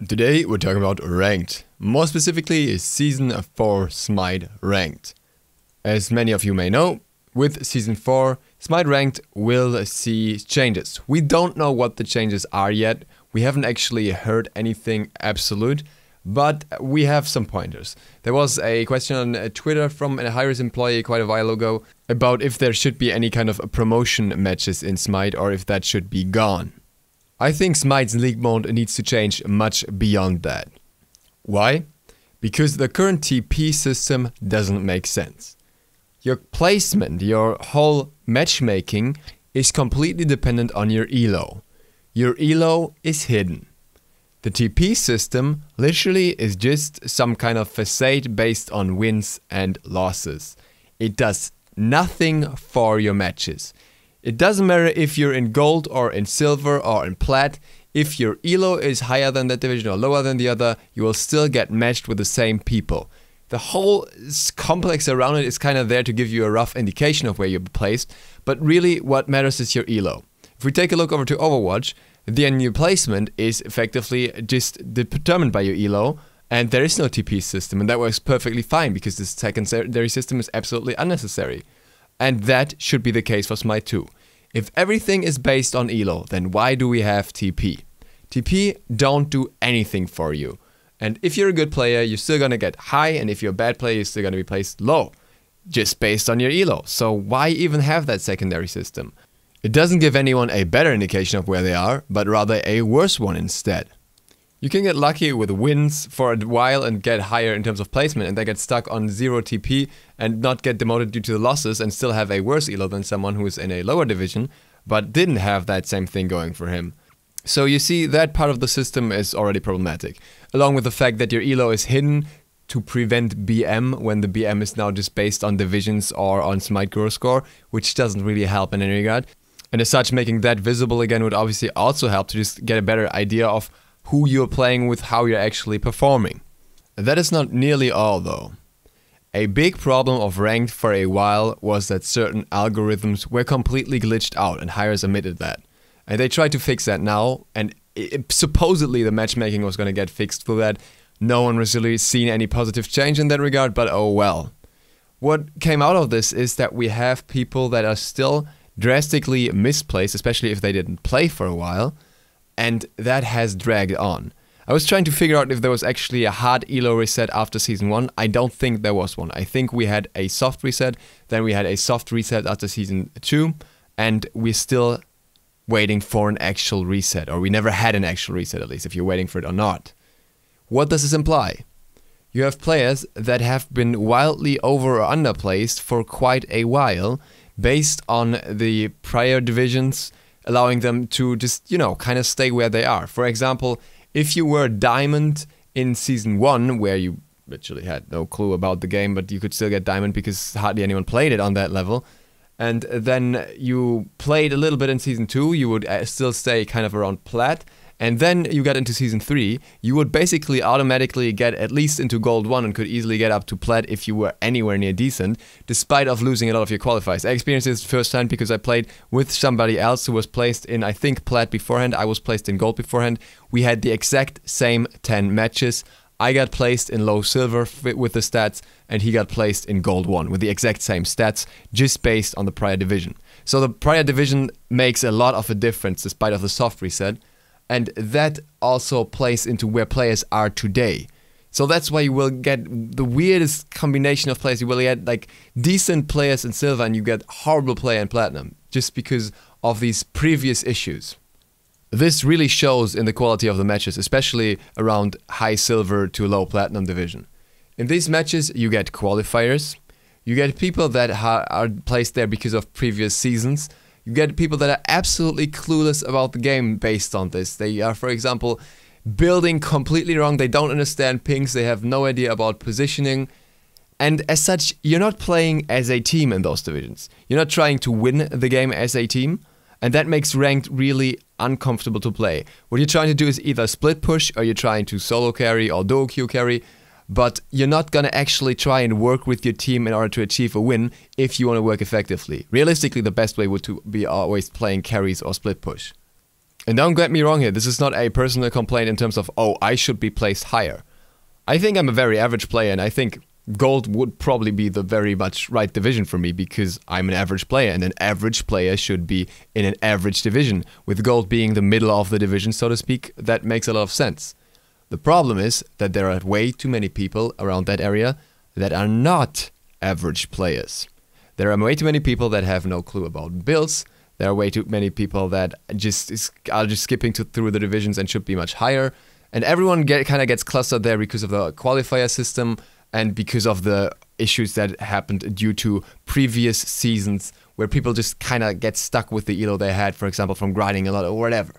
Today we're talking about Ranked, more specifically Season 4 SMITE Ranked. As many of you may know, with Season 4, SMITE Ranked will see changes. We don't know what the changes are yet, we haven't actually heard anything absolute, but we have some pointers. There was a question on Twitter from a HiRez employee quite a while ago about if there should be any kind of promotion matches in SMITE or if that should be gone. I think SMITE's league mode needs to change much beyond that. Why? Because the current TP system doesn't make sense. Your placement, your whole matchmaking is completely dependent on your elo. Your elo is hidden. The TP system literally is just some kind of facade based on wins and losses. It does nothing for your matches. It doesn't matter if you're in gold or in silver or in plat. If your elo is higher than that division or lower than the other, you will still get matched with the same people. The whole complex around it is kind of there to give you a rough indication of where you're placed, but really what matters is your elo. If we take a look over to Overwatch, the new placement is effectively just determined by your elo, and there is no TP system, and that works perfectly fine because this secondary system is absolutely unnecessary. And that should be the case for SMITE too. If everything is based on elo, then why do we have TP? TP don't do anything for you. And if you're a good player, you're still gonna get high, and if you're a bad player, you're still gonna be placed low. Just based on your elo. So why even have that secondary system? It doesn't give anyone a better indication of where they are, but rather a worse one instead. You can get lucky with wins for a while and get higher in terms of placement, and then get stuck on 0 TP and not get demoted due to the losses and still have a worse elo than someone who is in a lower division but didn't have that same thing going for him. So you see, that part of the system is already problematic, along with the fact that your elo is hidden to prevent BM when the BM is now just based on divisions or on SMITE growth score, which doesn't really help in any regard. And as such, making that visible again would obviously also help to just get a better idea of who you're playing with, how you're actually performing. That is not nearly all though. A big problem of Ranked for a while was that certain algorithms were completely glitched out, and HiRez admitted that. And they tried to fix that now, and supposedly the matchmaking was going to get fixed for that. No one has really seen any positive change in that regard, but oh well. What came out of this is that we have people that are still drastically misplaced, especially if they didn't play for a while, and that has dragged on. I was trying to figure out if there was actually a hard elo reset after Season 1. I don't think there was one. I think we had a soft reset, then we had a soft reset after Season 2, and we're still waiting for an actual reset, or we never had an actual reset, at least if you're waiting for it or not. What does this imply? You have players that have been wildly over or underplaced for quite a while based on the prior divisions, allowing them to just, you know, kind of stay where they are. For example, if you were Diamond in Season 1, where you literally had no clue about the game, but you could still get Diamond because hardly anyone played it on that level, and then you played a little bit in Season 2, you would still stay kind of around Plat, and then you got into Season 3, you would basically automatically get at least into Gold 1 and could easily get up to Plat if you were anywhere near decent, despite of losing a lot of your qualifiers. I experienced this firsthand because I played with somebody else who was placed in, I think, Plat beforehand. I was placed in Gold beforehand. We had the exact same 10 matches. I got placed in low silver with the stats, and he got placed in Gold 1 with the exact same stats, just based on the prior division. So the prior division makes a lot of a difference despite of the soft reset. And that also plays into where players are today. So that's why you will get the weirdest combination of players. You will get like decent players in silver and you get horrible player in platinum, just because of these previous issues. This really shows in the quality of the matches, especially around high silver to low platinum division. In these matches you get qualifiers, you get people that are placed there because of previous seasons. You get people that are absolutely clueless about the game based on this. They are, for example, building completely wrong. They don't understand pings. They have no idea about positioning. And as such, you're not playing as a team in those divisions. You're not trying to win the game as a team. And that makes Ranked really uncomfortable to play. What you're trying to do is either split push, or you're trying to solo carry or duo queue carry. But you're not gonna actually try and work with your team in order to achieve a win if you want to work effectively. Realistically, the best way would to be always playing carries or split push. And don't get me wrong here, this is not a personal complaint in terms of, oh, I should be placed higher. I think I'm a very average player, and I think gold would probably be the very much right division for me because I'm an average player, and an average player should be in an average division. With gold being the middle of the division, so to speak, that makes a lot of sense. The problem is that there are way too many people around that area that are not average players. There are way too many people that have no clue about builds. There are way too many people that are just skipping through the divisions and should be much higher. And everyone kind of gets clustered there because of the qualifier system and because of the issues that happened due to previous seasons where people just kind of get stuck with the elo they had, for example, from grinding a lot or whatever.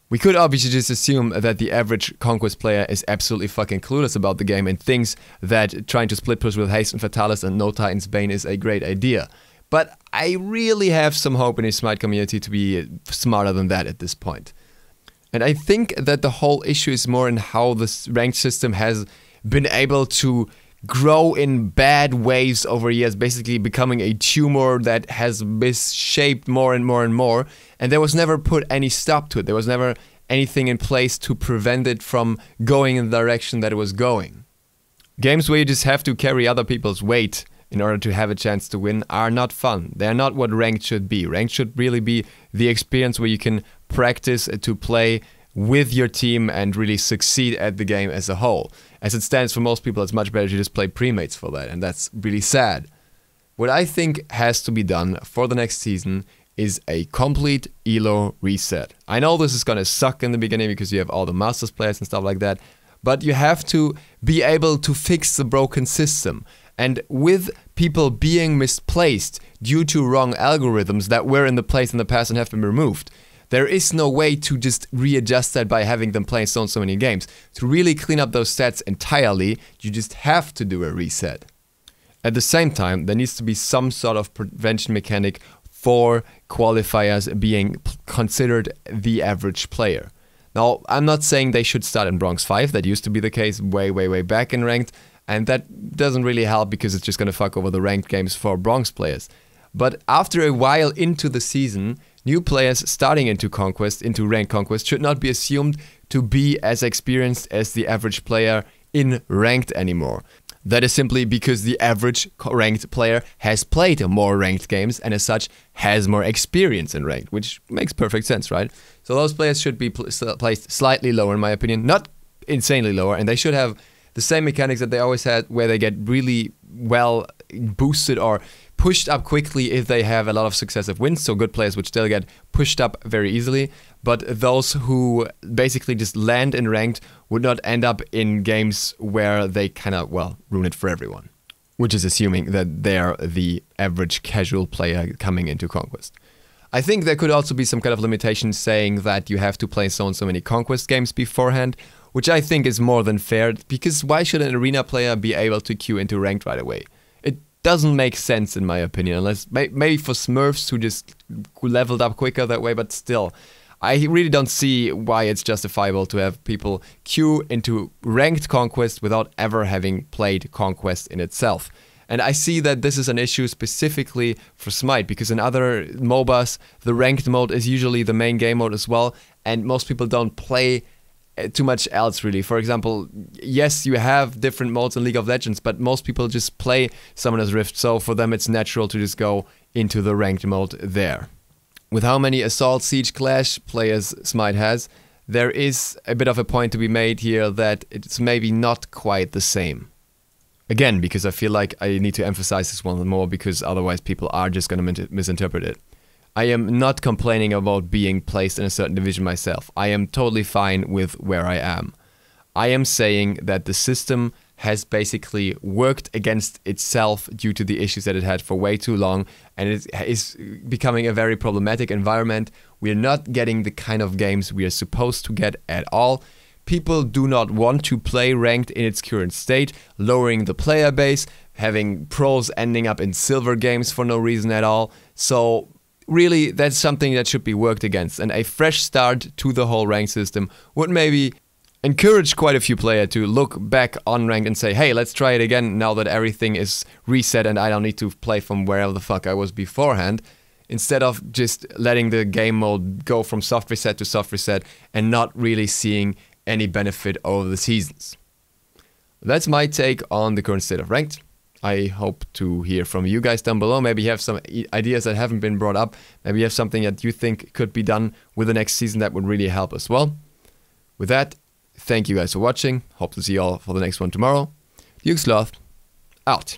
We could obviously just assume that the average Conquest player is absolutely fucking clueless about the game and thinks that trying to split push with Haste and Fatalis and no Titan's Bane is a great idea. But I really have some hope in the SMITE community to be smarter than that at this point. And I think that the whole issue is more in how this ranked system has been able to grow in bad waves over years, basically becoming a tumor that has misshaped more and more and more. And there was never put any stop to it. There was never anything in place to prevent it from going in the direction that it was going. Games where you just have to carry other people's weight in order to have a chance to win are not fun. They're not what ranked should be. Ranked should really be the experience where you can practice to play with your team and really succeed at the game as a whole. As it stands, for most people, it's much better to just play premates for that, and that's really sad. What I think has to be done for the next season is a complete elo reset. I know this is gonna suck in the beginning because you have all the Masters players and stuff like that, but you have to be able to fix the broken system. And with people being misplaced due to wrong algorithms that were in the place in the past and have been removed, there is no way to just readjust that by having them playing so many games. To really clean up those stats entirely, you just have to do a reset. At the same time, there needs to be some sort of prevention mechanic for qualifiers being considered the average player. Now, I'm not saying they should start in Bronze 5. That used to be the case way back in Ranked. And that doesn't really help because it's just going to fuck over the ranked games for bronze players. But after a while into the season, new players starting into Conquest, into Ranked Conquest, should not be assumed to be as experienced as the average player in Ranked anymore. That is simply because the average ranked player has played more ranked games and as such has more experience in Ranked, which makes perfect sense, right? So those players should be placed slightly lower in my opinion, not insanely lower, and they should have the same mechanics that they always had, where they get really well boosted or pushed up quickly if they have a lot of successive wins. So good players would still get pushed up very easily, but those who basically just land in Ranked would not end up in games where they kind of, well, ruin it for everyone. Which is assuming that they're the average casual player coming into Conquest. I think there could also be some kind of limitation saying that you have to play so many Conquest games beforehand, which I think is more than fair, because why should an arena player be able to queue into Ranked right away? It doesn't make sense in my opinion, unless maybe for Smurfs who just leveled up quicker that way, but still, I really don't see why it's justifiable to have people queue into Ranked Conquest without ever having played Conquest in itself. And I see that this is an issue specifically for SMITE, because in other MOBAs, the Ranked mode is usually the main game mode as well, and most people don't play too much else really. For example, yes, you have different modes in League of Legends, but most people just play Summoner's Rift, so for them it's natural to just go into the Ranked mode there. With how many Assault, Siege, Clash players SMITE has, there is a bit of a point to be made here that it's maybe not quite the same. Again, because I feel like I need to emphasize this one more, because otherwise people are just going to misinterpret it. I am not complaining about being placed in a certain division myself. I am totally fine with where I am. I am saying that the system has basically worked against itself due to the issues that it had for way too long, and it is becoming a very problematic environment. We are not getting the kind of games we are supposed to get at all. People do not want to play Ranked in its current state, lowering the player base, having pros ending up in silver games for no reason at all. So really, that's something that should be worked against, and a fresh start to the whole rank system would maybe encourage quite a few players to look back on Ranked and say, hey, let's try it again now that everything is reset and I don't need to play from wherever the fuck I was beforehand. instead of just letting the game mode go from soft reset to soft reset and not really seeing any benefit over the seasons. That's my take on the current state of Ranked. I hope to hear from you guys down below. Maybe you have some ideas that haven't been brought up. Maybe you have something that you think could be done with the next season that would really help as well. With that, thank you guys for watching. Hope to see you all for the next one tomorrow. DukeSloth, out.